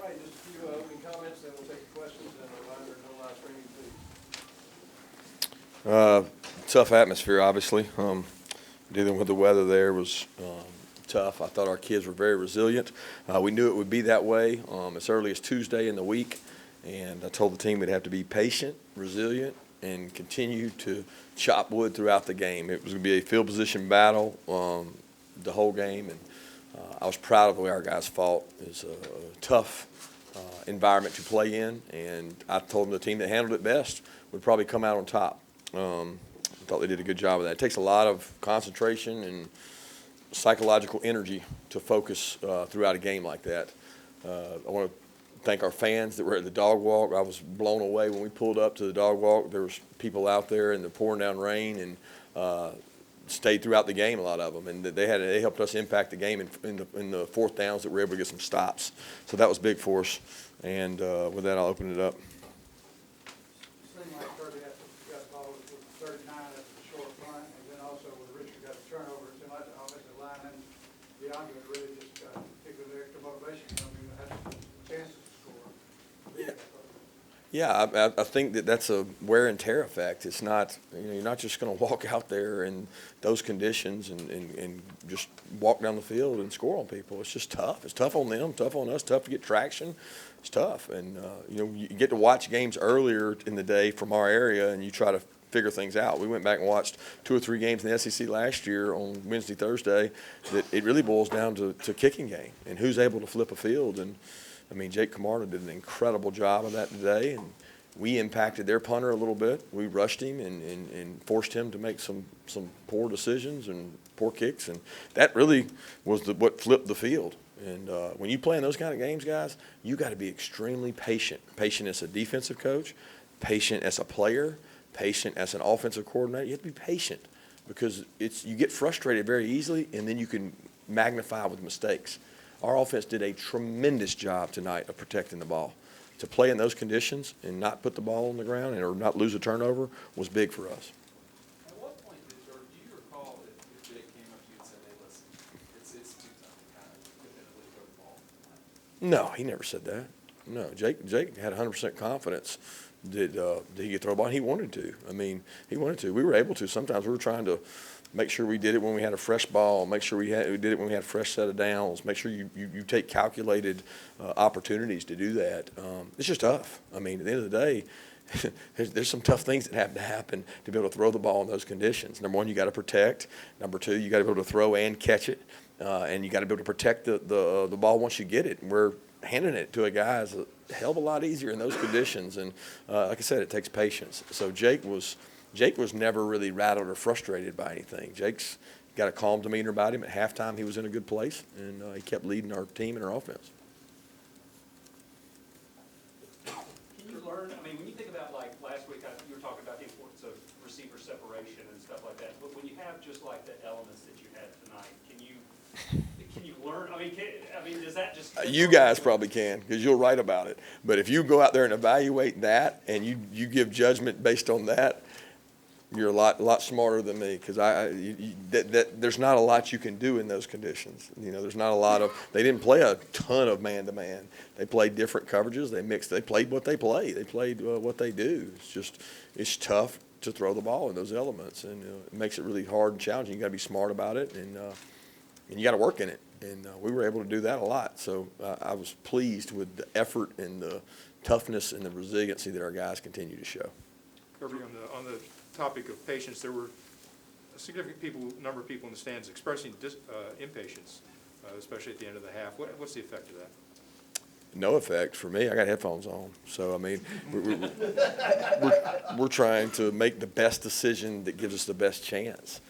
right, just a few opening comments, then we'll take your questions, and no live streaming, please. Tough atmosphere, obviously. Dealing with the weather there was tough. I thought our kids were very resilient. We knew it would be that way as early as Tuesday in the week, and I told the team we'd have to be patient, resilient, and continue to chop wood throughout the game. It was going to be a field position battle the whole game, and I was proud of the way our guys fought. It was a tough environment to play in, and I told them the team that handled it best would probably come out on top. I thought they did a good job of that. It takes a lot of concentration and psychological energy to focus throughout a game like that. I want to thank our fans that were at the dog walk. I was blown away when we pulled up to the dog walk. There was people out there in the pouring down rain and stayed throughout the game, a lot of them, and they helped us impact the game in the fourth downs that we were able to get some stops. So that was big for us. And with that, I'll open it up. Seemed like Kirby got the ball with 39 at the short front, and then also when Richard got the turnover, it seemed like the offensive linemen beyond it really just picked with their extra motivation. I mean, had chances to score. Yeah, I think that's a wear and tear effect. It's not, you're not just going to walk out there in those conditions and just walk down the field and score on people. It's just tough. It's tough on them, tough on us, tough to get traction. It's tough. And, you get to watch games earlier in the day from our area, and you try to figure things out. We went back and watched 2 or 3 games in the SEC last year on Wednesday, Thursday, that it really boils down to kicking game and who's able to flip a field. And I mean, Jake Camarda did an incredible job of that today, and we impacted their punter a little bit. We rushed him and forced him to make some poor decisions and poor kicks, and that really was what flipped the field. And when you play in those kind of games, guys, you got to be extremely patient. Patient as a defensive coach, patient as a player, patient as an offensive coordinator. You have to be patient because you get frustrated very easily, and then you can magnify with mistakes. Our offense did a tremendous job tonight of protecting the ball. To play in those conditions and not put the ball on the ground or not lose a turnover was big for us. At what point do you recall if Jake came up to you and said, hey, listen, it's too tough to kind of definitively throw the ball? No, he never said that. No, Jake had 100% confidence that he could throw the ball. He wanted to. I mean, he wanted to. We were able to. Sometimes we were trying to make sure we did it when we had a fresh ball, make sure we did it when we had a fresh set of downs, make sure you take calculated opportunities to do that. It's just tough. I mean, at the end of the day, there's some tough things that have to happen to be able to throw the ball in those conditions. Number one, you got to protect. Number two, you got to be able to throw and catch it. And you got to be able to protect the ball once you get it. And we're handing it to a guy is a hell of a lot easier in those conditions. And like I said, it takes patience. So Jake was never really rattled or frustrated by anything. Jake's got a calm demeanor about him. At halftime, he was in a good place, and he kept leading our team and our offense. Can you learn, I mean, when you think about, like, last week, you were talking about the importance of receiver separation and stuff like that, but when you have just, like, the elements that you had tonight, can you learn, I mean, does that just... You guys probably can, because you'll write about it. But if you go out there and evaluate that, and you give judgment based on that, you're a lot smarter than me, because there's not a lot you can do in those conditions. There's not a lot of. They didn't play a ton of man-to-man. They played different coverages. They mixed. They played what they play. They played what they do. It's tough to throw the ball in those elements, and it makes it really hard and challenging. You got to be smart about it, and you got to work in it. And we were able to do that a lot. So I was pleased with the effort and the toughness and the resiliency that our guys continue to show. Kirby, on the topic of patience, there were a significant number of people in the stands expressing impatience, especially at the end of the half. What's the effect of that? No effect for me. I got headphones on, so I mean, we're trying to make the best decision that gives us the best chance.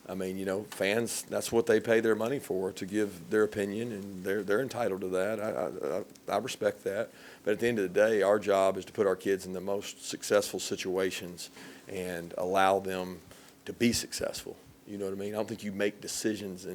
I mean, fans, that's what they pay their money for, to give their opinion, and they're entitled to that. I respect that. But at the end of the day, our job is to put our kids in the most successful situations and allow them to be successful. You know what I mean? I don't think you make decisions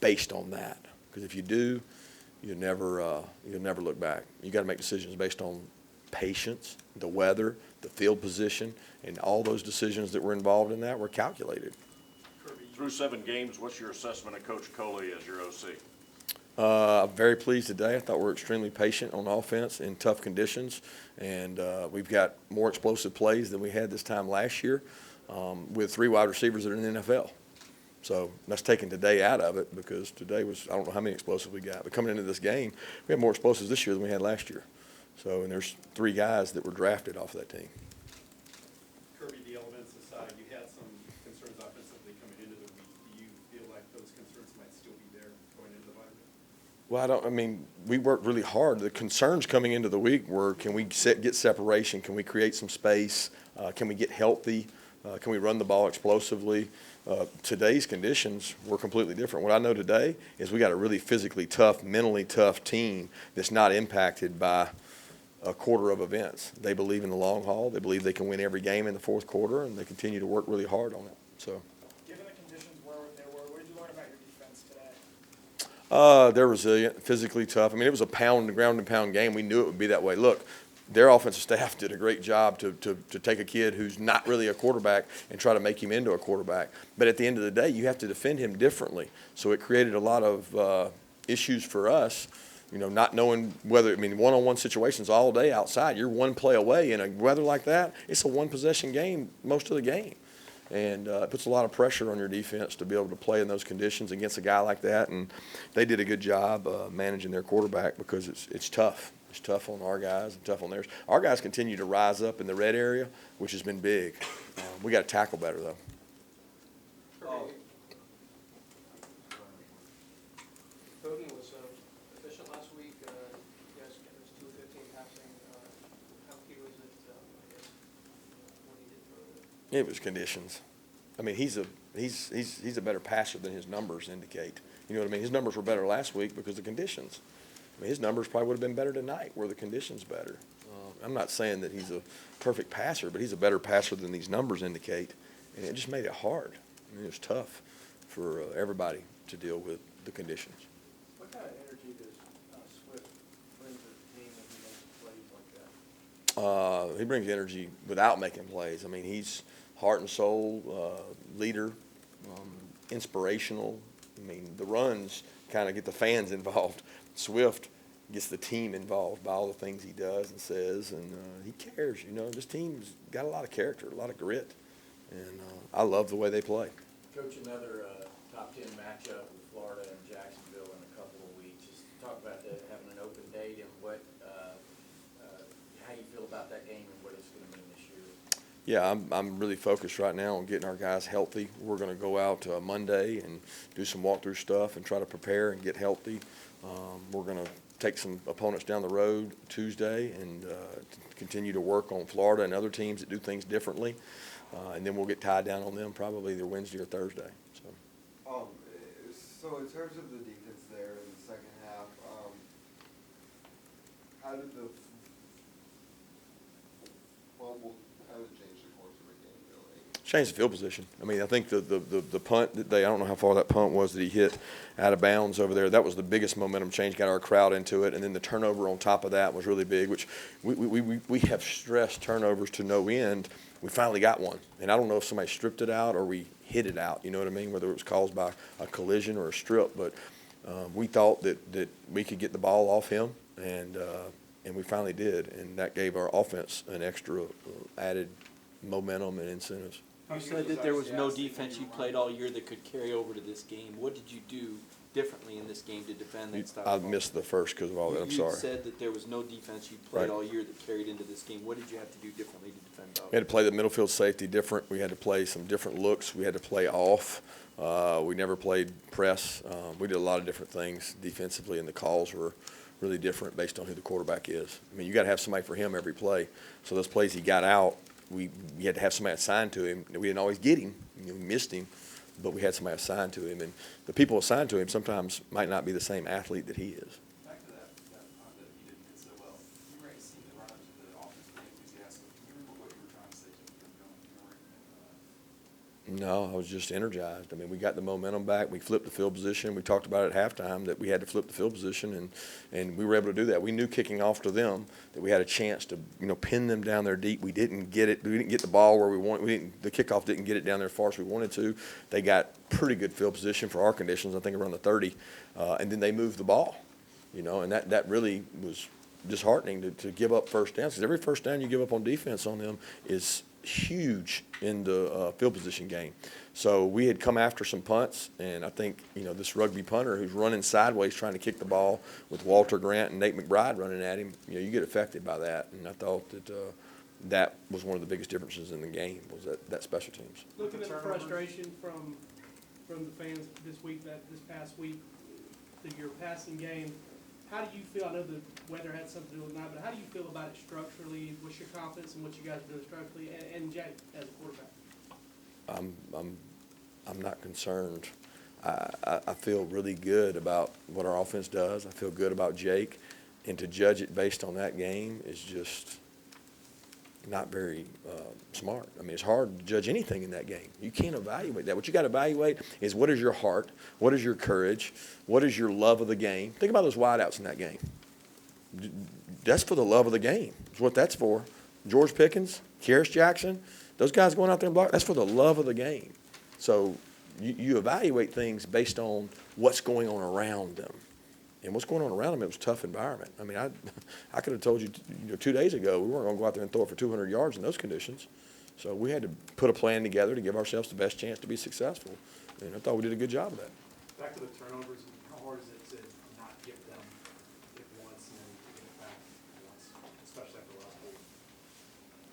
based on that, because if you do, you'll never look back. You got to make decisions based on patience, the weather, the field position, and all those decisions that were involved in that were calculated. Through 7 games, what's your assessment of Coach Coley as your OC? I'm very pleased today. I thought we were extremely patient on offense in tough conditions, and we've got more explosive plays than we had this time last year with 3 wide receivers that are in the NFL. So that's taking today out of it because today was, I don't know how many explosives we got, but coming into this game, we have more explosives this year than we had last year. So, and there's 3 guys that were drafted off of that team. Kirby, the elements aside, you had some concerns offensively coming into the week. Do you feel like those concerns might still be there going into the bye week? Well, I mean, we worked really hard. The concerns coming into the week were, can we get separation? Can we create some space? Can we get healthy? Can we run the ball explosively? Today's conditions were completely different. What I know today is we got a really physically tough, mentally tough team that's not impacted by a quarter of events. They believe in the long haul. They believe they can win every game in the fourth quarter, and they continue to work really hard on it. So, given the conditions where they were, what did you learn about your defense today? they're resilient, physically tough. I mean, it was a ground and pound game. We knew it would be that way. Look, their offensive staff did a great job to take a kid who's not really a quarterback and try to make him into a quarterback. But at the end of the day, you have to defend him differently. So it created a lot of issues for us, you know, not knowing whether, I mean, one-on-one situations all day outside. You're one play away in a weather like that. It's a one-possession game most of the game. And it puts a lot of pressure on your defense to be able to play in those conditions against a guy like that. And they did a good job managing their quarterback because it's tough. It's tough on our guys and tough on theirs. Our guys continue to rise up in the red area, which has been big. We got to tackle better, though. Bowden was efficient last week. You guys, it was 215 passing. How key was it, I guess, when he did throw it? It was conditions. I mean, he's a better passer than his numbers indicate. You know what I mean? His numbers were better last week because of conditions. I mean, his numbers probably would have been better tonight were the conditions better. I'm not saying that he's a perfect passer, but he's a better passer than these numbers indicate. And it just made it hard. I mean, it was tough for everybody to deal with the conditions. What kind of energy does Swift bring to the team when he makes plays like that? He brings energy without making plays. I mean, he's heart and soul, leader, inspirational. I mean, the runs kind of get the fans involved. Swift gets the team involved by all the things he does and says, and he cares. You know, this team's got a lot of character, a lot of grit, and I love the way they play. Coach, another top 10 matchup with Florida and Jacksonville in a couple of weeks. Just talk about that, having an open date and what, how you feel about that game and what it's going to mean this year. Yeah, I'm really focused right now on getting our guys healthy. We're going to go out Monday and do some walkthrough stuff and try to prepare and get healthy. We're going to take some opponents down the road Tuesday and continue to work on Florida and other teams that do things differently. And then we'll get tied down on them probably either Wednesday or Thursday. So in terms of the defense there in the second half, how did it change the course of the game, really? Change the field position. I mean, I think the punt that I don't know how far that punt was that he hit out of bounds over there. That was the biggest momentum change, got our crowd into it. And then the turnover on top of that was really big, which we have stressed turnovers to no end. We finally got one. And I don't know if somebody stripped it out or we hit it out, you know what I mean, whether it was caused by a collision or a strip. But we thought that we could get the ball off him, and we finally did. And that gave our offense an extra added momentum and incentives. You said that there was no defense you played all year that could carry over to this game. What did you do differently in this game to defend that style? I missed the first because of all that. I'm sorry. You said that there was no defense you played Right. all year that carried into this game. What did you have to do differently to defend Dog? We had to play the middle field safety different. We had to play some different looks. We had to play off. We never played press. We did a lot of different things defensively, and the calls were really different based on who the quarterback is. I mean, you got to have somebody for him every play. So those plays he got out, we had to have somebody assigned to him. We didn't always get him. You know, we missed him, but we had somebody assigned to him. And the people assigned to him sometimes might not be the same athlete that he is. Back to that punt that he didn't hit so well. You were seeing the run up to the offense pretty enthusiastic. Can you remember what you were trying to say to him going? No, I was just energized. I mean, we got the momentum back. We flipped the field position. We talked about it at halftime that we had to flip the field position, and we were able to do that. We knew kicking off to them that we had a chance to, pin them down there deep. We didn't get it. We didn't get the ball where we wanted. The kickoff didn't get it down there as far as we wanted to. They got pretty good field position for our conditions, I think around the 30, and then they moved the ball, and that really was disheartening to give up first downs, because every first down you give up on defense on them is huge in the field position game. So we had come after some punts, and I think, this rugby punter who's running sideways trying to kick the ball with Walter Grant and Nate McBride running at him, you get affected by that. And I thought that that was one of the biggest differences in the game, was that special teams. Looking at the frustration from the fans this past week, your passing game, how do you feel? I know the weather had something to do with it, but how do you feel about it structurally? What's your confidence in what you guys are doing structurally, and Jake as a quarterback? I'm not concerned. I feel really good about what our offense does. I feel good about Jake, and to judge it based on that game is just not very smart. I mean, it's hard to judge anything in that game. You can't evaluate that. What you got to evaluate is, what is your heart, what is your courage, what is your love of the game. Think about those wideouts in that game. That's for the love of the game. That's what that's for. George Pickens, Kearis Jackson, those guys going out there and block, that's for the love of the game. So you evaluate things based on what's going on around them. And what's going on around them, it was a tough environment. I mean, I could have told you, 2 days ago, we weren't going to go out there and throw it for 200 yards in those conditions. So we had to put a plan together to give ourselves the best chance to be successful. And I thought we did a good job of that. Back to the turnovers, how hard is it to not give them it once and then get it back once, especially after the last week?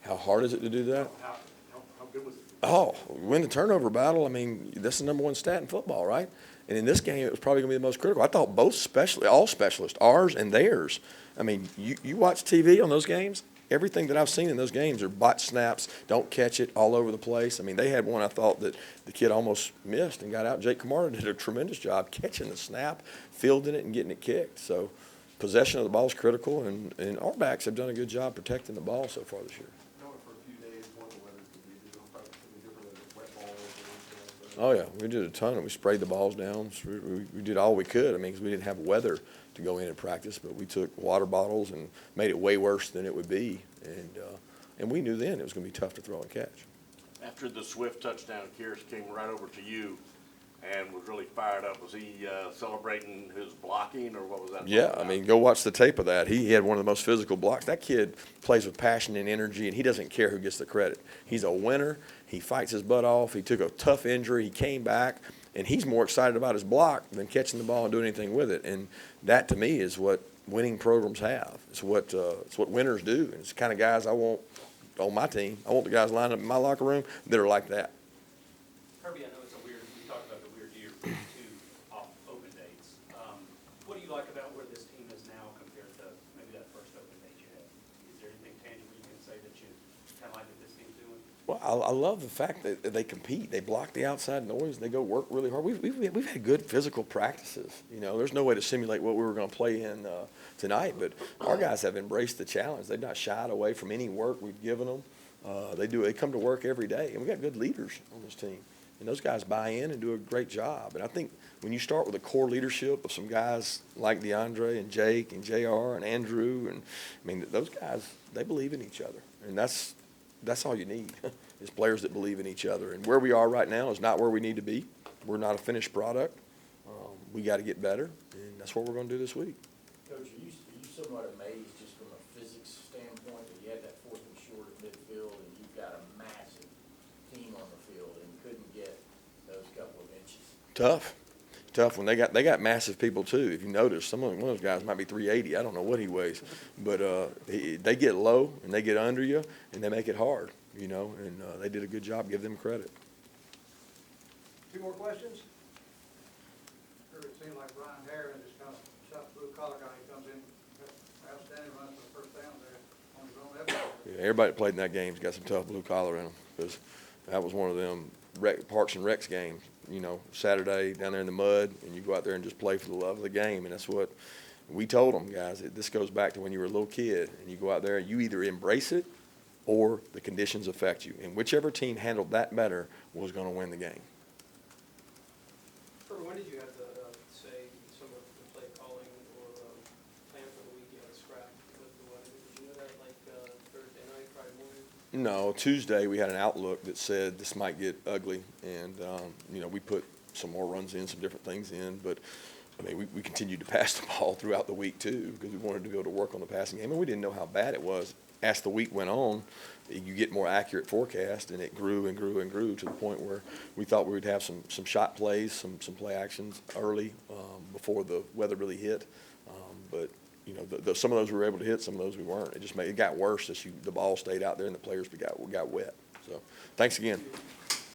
How hard is it to do that? How good was it? Oh, win the turnover battle. I mean, that's the number one stat in football, right? And in this game, it was probably going to be the most critical. I thought all specialists, ours and theirs. I mean, you watch TV on those games, everything that I've seen in those games are botch snaps, don't catch it, all over the place. I mean, they had one I thought that the kid almost missed and got out. Jake Camarda did a tremendous job catching the snap, fielding it, and getting it kicked. So possession of the ball is critical, and our backs have done a good job protecting the ball so far this year. Oh, yeah, we did a ton, and we sprayed the balls down. We did all we could. I mean, because we didn't have weather to go in and practice, but we took water bottles and made it way worse than it would be. And we knew then it was going to be tough to throw and catch. After the Swift touchdown, Kearis came right over to you and was really fired up. Was he celebrating his blocking, or what was that? Yeah, I mean, go watch the tape of that. He had one of the most physical blocks. That kid plays with passion and energy, and he doesn't care who gets the credit. He's a winner. He fights his butt off. He took a tough injury. He came back, and he's more excited about his block than catching the ball and doing anything with it. And that, to me, is what winning programs have. It's what winners do. And it's the kind of guys I want on my team. I want the guys lined up in my locker room that are like that. Kirby, I know it's we talked about the weird year for you two off open dates. What do you like about where this team is now compared to maybe that first open date you had? Is there anything tangible you can say that you kind of like that this team's doing? Well, I love the fact that they compete. They block the outside noise. They go work really hard. We've had good physical practices. There's no way to simulate what we were going to play in tonight, but our guys have embraced the challenge. They've not shied away from any work we've given them. They come to work every day, and we got good leaders on this team. And those guys buy in and do a great job. And I think when you start with a core leadership of some guys like DeAndre and Jake and JR and Andrew, and I mean, those guys, they believe in each other. And that's all you need is players that believe in each other. And where we are right now is not where we need to be. We're not a finished product. We got to get better, and that's what we're going to do this week. Coach, are you somewhat amazed just from a physics standpoint that you had that 4th and short at midfield and you've got a massive team on the field and couldn't get those couple of inches? Tough when they got massive people too. If you notice, one of those guys might be 380. I don't know what he weighs, but they get low and they get under you and they make it hard, and they did a good job. Give them credit. 2 more questions? It seemed like Brian Harron just kind of shot the blue collar guy. He comes in, outstanding run for the first down there on his own effort. Yeah, everybody that played in that game's got some tough blue collar in them, because that was one of them Parks and Recs games. Saturday down there in the mud, and you go out there and just play for the love of the game. And that's what we told them, guys. This goes back to when you were a little kid, and you go out there, you either embrace it or the conditions affect you. And whichever team handled that better was going to win the game. Trevor, when did you have to say some of the play calling or plan for the week you had to scrap with the weather? Did you know that like Thursday night, Friday morning? No, Tuesday we had an outlook that said this might get ugly, and we put some more runs in, some different things in, but I mean we continued to pass the ball throughout the week too because we wanted to be able to work on the passing game, and we didn't know how bad it was. As the week went on, you get more accurate forecast, and it grew and grew and grew to the point where we thought we would have some shot plays, some play actions early before the weather really hit, but. Some of those we were able to hit, some of those we weren't. It got worse as the ball stayed out there and the players got wet. So, thanks again.